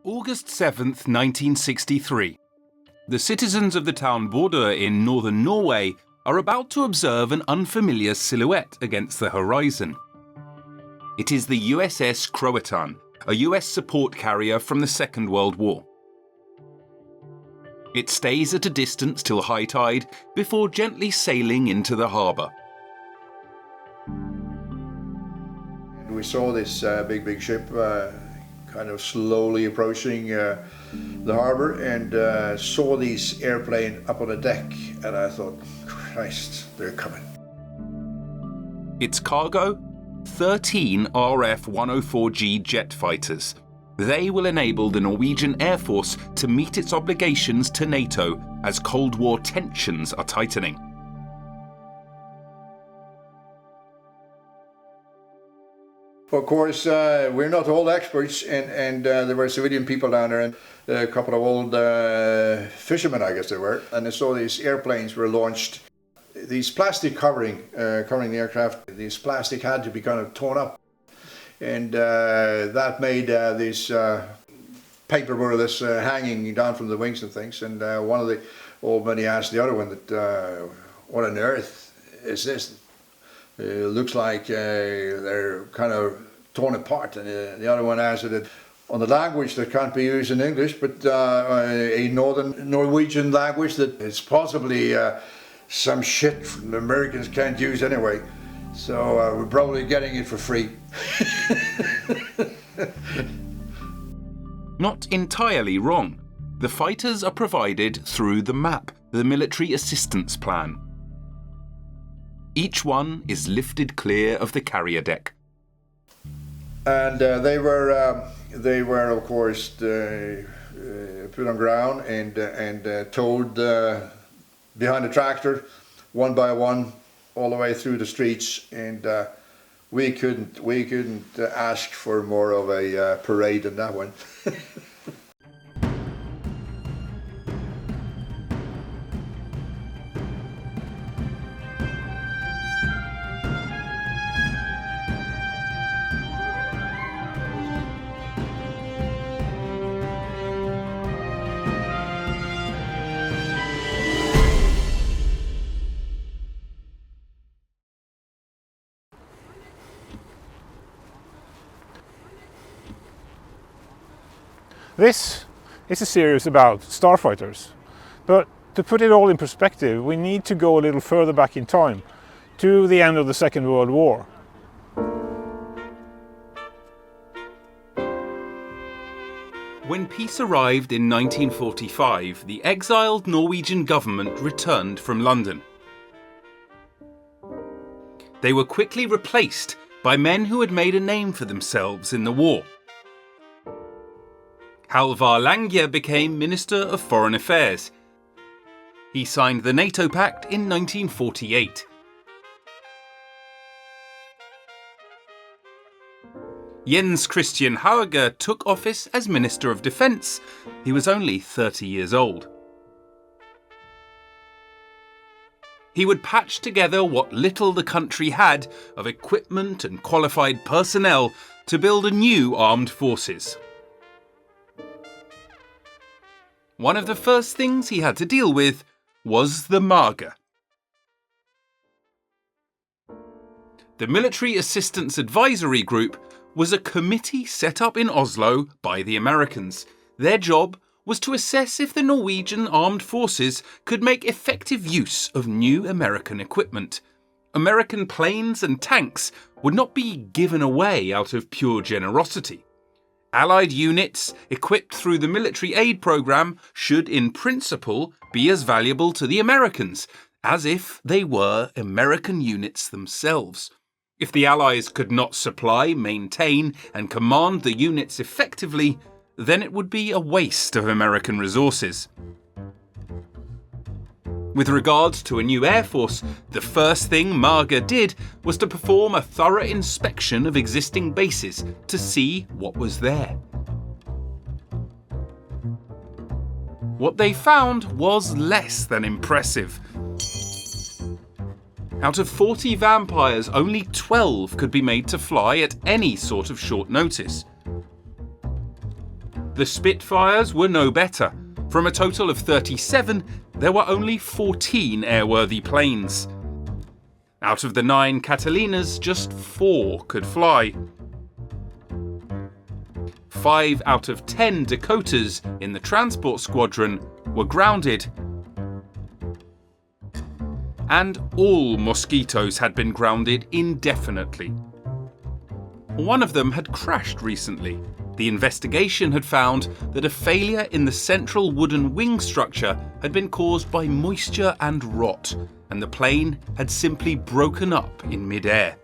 August 7th, 1963. The citizens of the town Bodø in northern Norway are about to observe an unfamiliar silhouette against the horizon. It is the USS Croatan, a US support carrier from the Second World War. It stays at a distance till high tide before gently sailing into the harbour. We saw this big ship kind of slowly approaching the harbour and saw these airplanes up on the deck, and I thought, Christ, they're coming. Its cargo? 13 RF-104G jet fighters. They will enable the Norwegian Air Force to meet its obligations to NATO as Cold War tensions are tightening. Of course, we're not all experts, and there were civilian people down there, and a couple of old fishermen, I guess they were, and they saw these airplanes were launched. These plastic covering the aircraft, this plastic had to be kind of torn up, and that made this paper more or less hanging down from the wings and things. And one of the old men asked the other one that, what on earth is this? It looks like they're kind of torn apart, and the other one answered it on the language that can't be used in English, but a northern Norwegian language that is possibly some shit the Americans can't use anyway. So we're probably getting it for free. Not entirely wrong. The fighters are provided through the MAP, the Military Assistance Plan. Each one is lifted clear of the carrier deck. And they were of course put on ground and towed behind the tractor, one by one, all the way through the streets. And we couldn't ask for more of a parade than that one. This is a series about Starfighters, but to put it all in perspective, we need to go a little further back in time, to the end of the Second World War. When peace arrived in 1945, the exiled Norwegian government returned from London. They were quickly replaced by men who had made a name for themselves in the war. Halvard Lange became Minister of Foreign Affairs. He signed the NATO Pact in 1948. Jens Christian Hauge took office as Minister of Defence. He was only 30 years old. He would patch together what little the country had of equipment and qualified personnel to build a new armed forces. One of the first things he had to deal with was the MAGE. The Military Assistance Advisory Group was a committee set up in Oslo by the Americans. Their job was to assess if the Norwegian armed forces could make effective use of new American equipment. American planes and tanks would not be given away out of pure generosity. Allied units equipped through the military aid program should, in principle, be as valuable to the Americans as if they were American units themselves. If the Allies could not supply, maintain, and command the units effectively, then it would be a waste of American resources. With regards to a new air force, the first thing MAGE did was to perform a thorough inspection of existing bases to see what was there. What they found was less than impressive. Out of 40 Vampires, only 12 could be made to fly at any sort of short notice. The Spitfires were no better. From a total of 37, there were only 14 airworthy planes. Out of the 9 Catalinas, just 4 could fly. 5 out of 10 Dakotas in the transport squadron were grounded. And all Mosquitoes had been grounded indefinitely. One of them had crashed recently. The investigation had found that a failure in the central wooden wing structure had been caused by moisture and rot, and the plane had simply broken up in mid-air.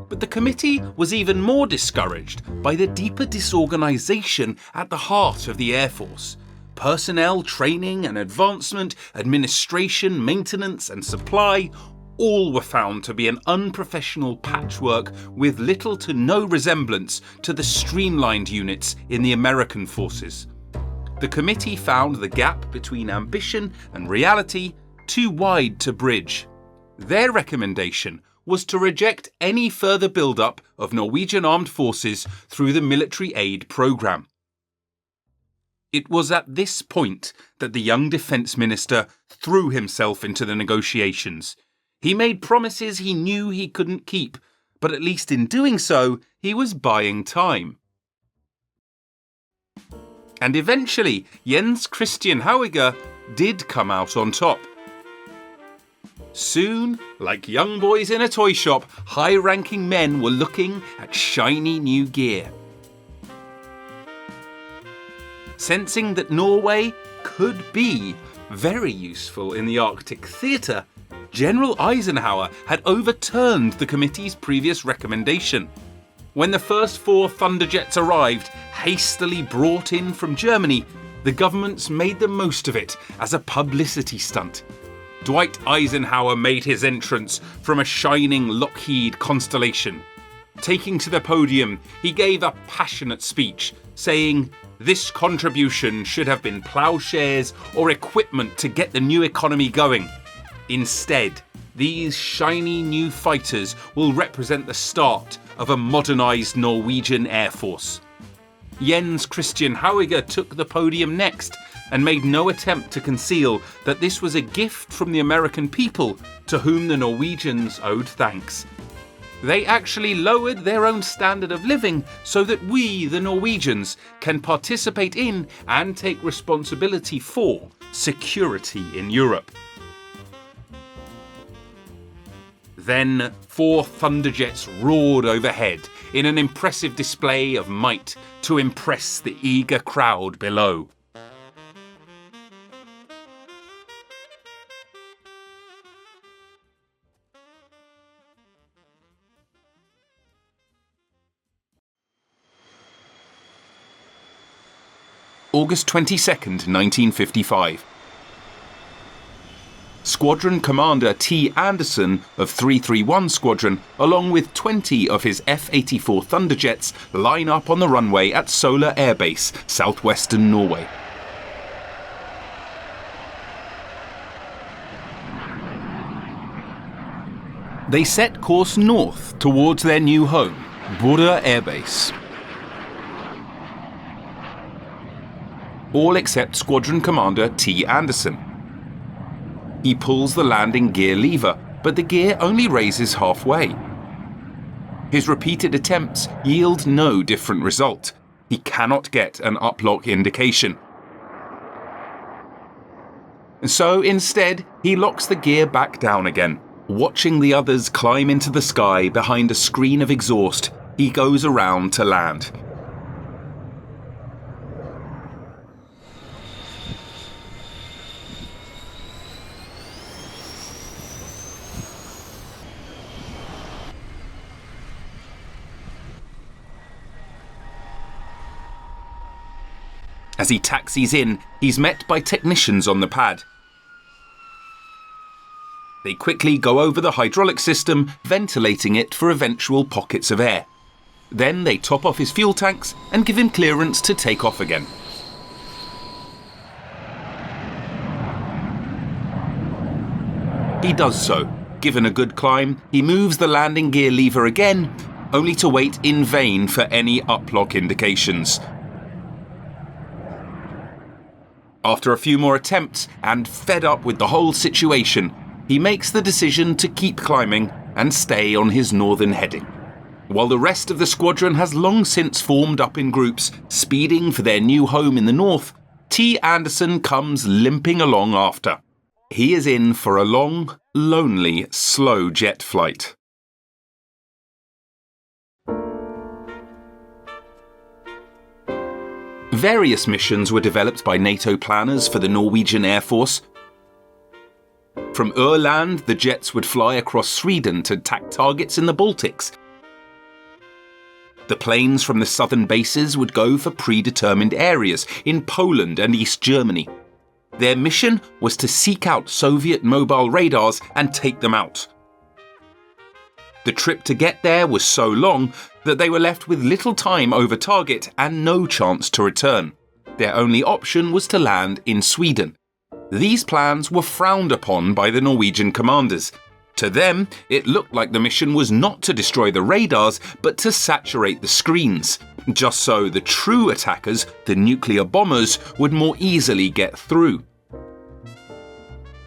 But the committee was even more discouraged by the deeper disorganisation at the heart of the Air Force. Personnel, training and advancement, administration, maintenance and supply all were found to be an unprofessional patchwork with little to no resemblance to the streamlined units in the American forces. The committee found the gap between ambition and reality too wide to bridge. Their recommendation was to reject any further build-up of Norwegian armed forces through the military aid programme. It was at this point that the young defence minister threw himself into the negotiations. He made promises he knew he couldn't keep, but at least in doing so, he was buying time. And eventually, Jens Christian Hauger did come out on top. Soon, like young boys in a toy shop, high-ranking men were looking at shiny new gear. Sensing that Norway could be very useful in the Arctic theatre, General Eisenhower had overturned the committee's previous recommendation. When the first 4 Thunderjets arrived, hastily brought in from Germany, the governments made the most of it as a publicity stunt. Dwight Eisenhower made his entrance from a shining Lockheed Constellation. Taking to the podium, he gave a passionate speech, saying, "This contribution should have been ploughshares or equipment to get the new economy going. Instead, these shiny new fighters will represent the start of a modernised Norwegian Air Force." Jens Christian Hauger took the podium next and made no attempt to conceal that this was a gift from the American people to whom the Norwegians owed thanks. They actually lowered their own standard of living so that we, the Norwegians, can participate in and take responsibility for security in Europe. Then 4 Thunderjets roared overhead in an impressive display of might to impress the eager crowd below. August 22nd, 1955. Squadron Commander T. Anderson of 331 Squadron, along with 20 of his F-84 Thunderjets, line up on the runway at Sola Air Base, southwestern Norway. They set course north towards their new home, Bodø Air Base. All except Squadron Commander T. Anderson. He pulls the landing gear lever, but the gear only raises halfway. His repeated attempts yield no different result. He cannot get an uplock indication. So instead, he locks the gear back down again. Watching the others climb into the sky behind a screen of exhaust, he goes around to land. As he taxis in, he's met by technicians on the pad. They quickly go over the hydraulic system, ventilating it for eventual pockets of air. Then they top off his fuel tanks and give him clearance to take off again. He does so. Given a good climb, he moves the landing gear lever again, only to wait in vain for any uplock indications. After a few more attempts, and fed up with the whole situation, he makes the decision to keep climbing and stay on his northern heading. While the rest of the squadron has long since formed up in groups, speeding for their new home in the north, T. Anderson comes limping along after. He is in for a long, lonely, slow jet flight. Various missions were developed by NATO planners for the Norwegian Air Force. From Öland, the jets would fly across Sweden to attack targets in the Baltics. The planes from the southern bases would go for predetermined areas in Poland and East Germany. Their mission was to seek out Soviet mobile radars and take them out. The trip to get there was so long that they were left with little time over target and no chance to return. Their only option was to land in Sweden. These plans were frowned upon by the Norwegian commanders. To them, it looked like the mission was not to destroy the radars, but to saturate the screens, just so the true attackers, the nuclear bombers, would more easily get through.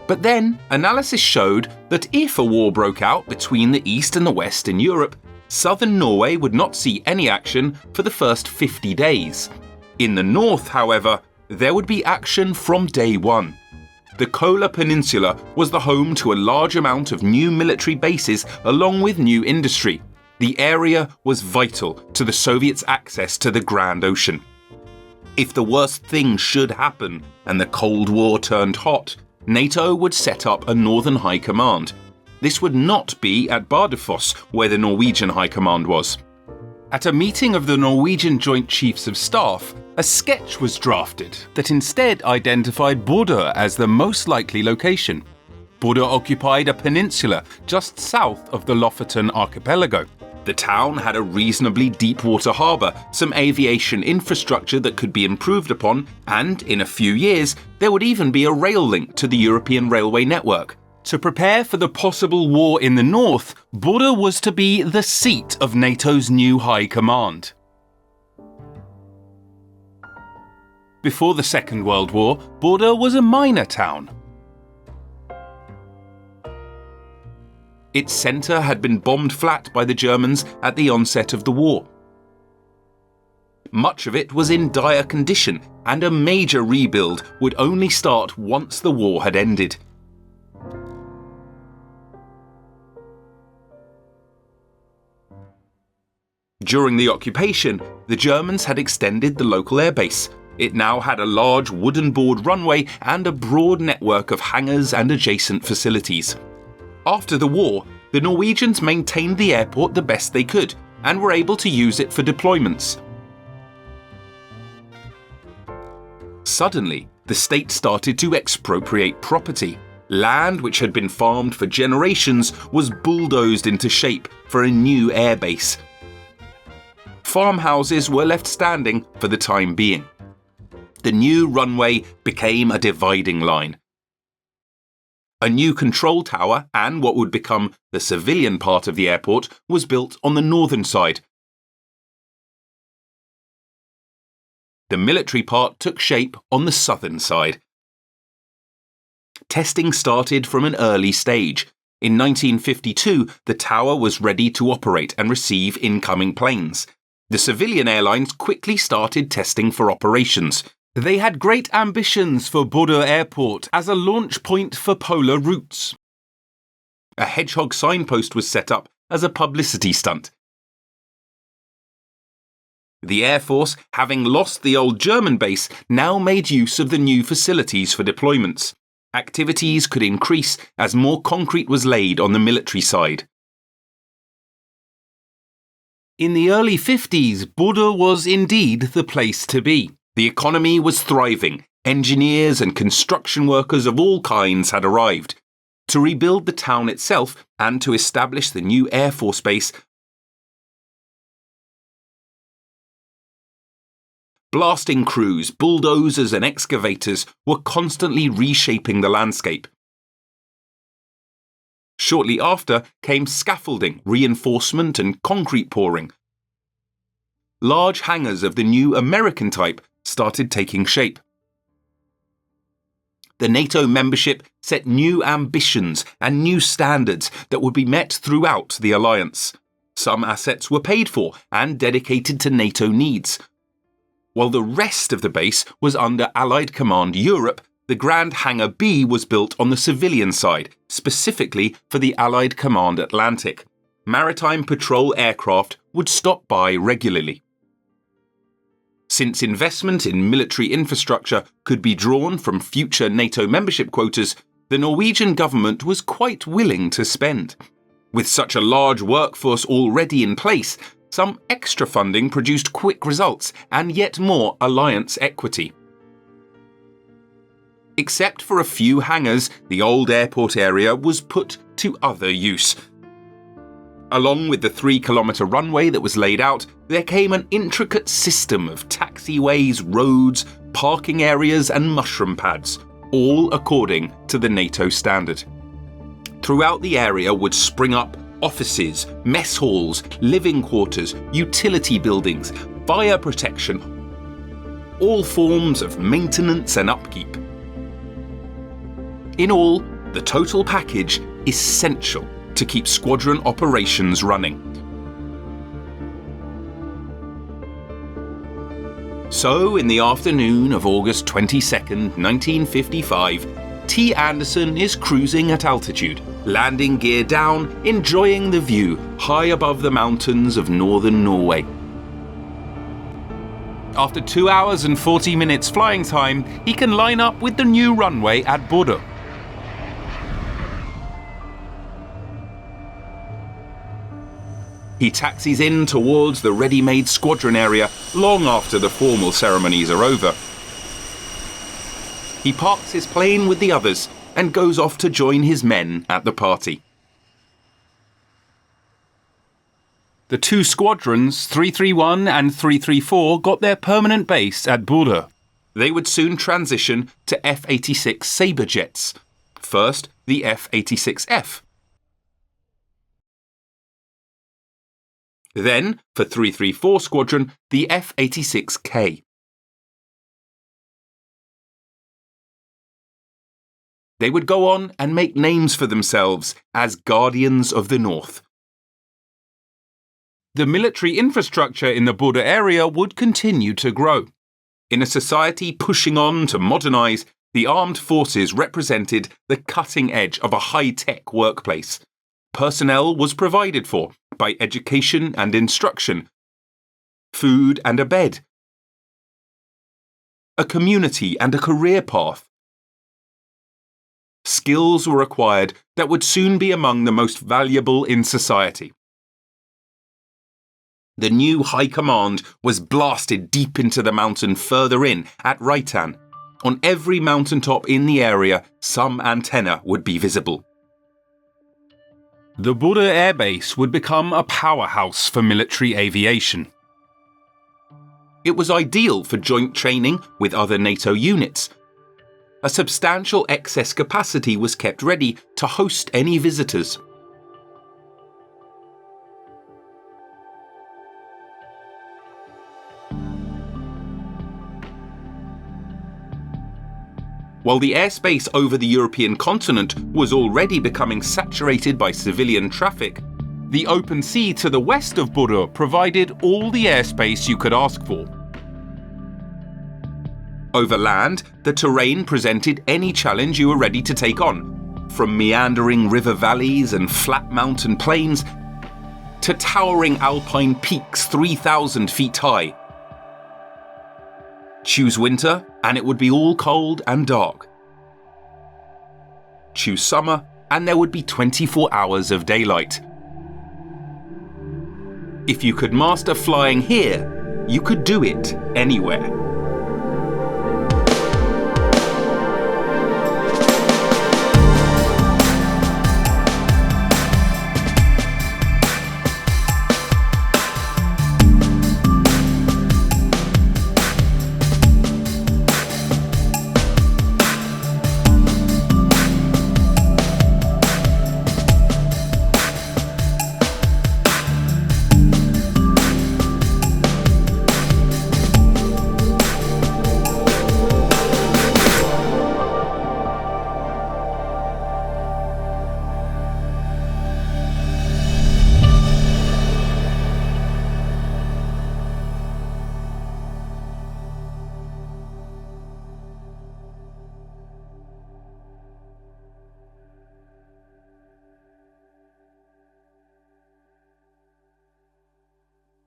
But then, analysis showed that if a war broke out between the East and the West in Europe, southern Norway would not see any action for the first 50 days. In the north, however, there would be action from day one. The Kola Peninsula was the home to a large amount of new military bases along with new industry. The area was vital to the Soviets' access to the Grand Ocean. If the worst thing should happen and the Cold War turned hot, NATO would set up a Northern High Command. This would not be at Bardufoss, where the Norwegian High Command was. At a meeting of the Norwegian Joint Chiefs of Staff, a sketch was drafted that instead identified Bodø as the most likely location. Bodø occupied a peninsula just south of the Lofoten archipelago. The town had a reasonably deep water harbour, some aviation infrastructure that could be improved upon, and in a few years there would even be a rail link to the European railway network. To prepare for the possible war in the north, Bodø was to be the seat of NATO's new high command. Before the Second World War, Bodø was a minor town. Its centre had been bombed flat by the Germans at the onset of the war. Much of it was in dire condition, and a major rebuild would only start once the war had ended. During the occupation, the Germans had extended the local airbase. It now had a large wooden board runway and a broad network of hangars and adjacent facilities. After the war, the Norwegians maintained the airport the best they could and were able to use it for deployments. Suddenly, the state started to expropriate property. Land which had been farmed for generations was bulldozed into shape for a new airbase. Farmhouses were left standing for the time being. The new runway became a dividing line. A new control tower and what would become the civilian part of the airport was built on the northern side. The military part took shape on the southern side. Testing started from an early stage. In 1952, the tower was ready to operate and receive incoming planes. The civilian airlines quickly started testing for operations. They had great ambitions for Bodø Airport as a launch point for polar routes. A hedgehog signpost was set up as a publicity stunt. The Air Force, having lost the old German base, now made use of the new facilities for deployments. Activities could increase as more concrete was laid on the military side. In the early 50s, Bodø was indeed the place to be. The economy was thriving. Engineers and construction workers of all kinds had arrived. To rebuild the town itself and to establish the new Air Force base, blasting crews, bulldozers and excavators were constantly reshaping the landscape. Shortly after came scaffolding, reinforcement and concrete pouring. Large hangars of the new American type started taking shape. The NATO membership set new ambitions and new standards that would be met throughout the alliance. Some assets were paid for and dedicated to NATO needs. While the rest of the base was under Allied Command Europe, the Grand Hangar B was built on the civilian side, specifically for the Allied Command Atlantic. Maritime patrol aircraft would stop by regularly. Since investment in military infrastructure could be drawn from future NATO membership quotas, the Norwegian government was quite willing to spend. With such a large workforce already in place, some extra funding produced quick results and yet more alliance equity. Except for a few hangars, the old airport area was put to other use. Along with the 3-kilometre runway that was laid out, there came an intricate system of taxiways, roads, parking areas and mushroom pads, all according to the NATO standard. Throughout the area would spring up offices, mess halls, living quarters, utility buildings, fire protection, all forms of maintenance and upkeep. In all, the total package essential to keep squadron operations running. So, in the afternoon of August 22nd, 1955, T. Anderson is cruising at altitude, landing gear down, enjoying the view high above the mountains of northern Norway. After 2 hours and 40 minutes flying time, he can line up with the new runway at Bodø. He taxis in towards the ready-made squadron area long after the formal ceremonies are over. He parks his plane with the others and goes off to join his men at the party. The two squadrons, 331 and 334, got their permanent base at Bodø. They would soon transition to F-86 Sabre jets. First, the F-86F. Then, for 334 Squadron, the F-86K. They would go on and make names for themselves as Guardians of the North. The military infrastructure in the Bodø area would continue to grow. In a society pushing on to modernise, the armed forces represented the cutting edge of a high-tech workplace. Personnel was provided for by education and instruction, food and a bed, a community and a career path. Skills were acquired that would soon be among the most valuable in society. The new High Command was blasted deep into the mountain further in at Reitan. On every mountaintop in the area, some antenna would be visible. The Bodø Air Base would become a powerhouse for military aviation. It was ideal for joint training with other NATO units. A substantial excess capacity was kept ready to host any visitors. While the airspace over the European continent was already becoming saturated by civilian traffic, the open sea to the west of Bodø provided all the airspace you could ask for. Over land, the terrain presented any challenge you were ready to take on, from meandering river valleys and flat mountain plains to towering alpine peaks 3,000 feet high. Choose winter, and it would be all cold and dark. Choose summer, and there would be 24 hours of daylight. If you could master flying here, you could do it anywhere.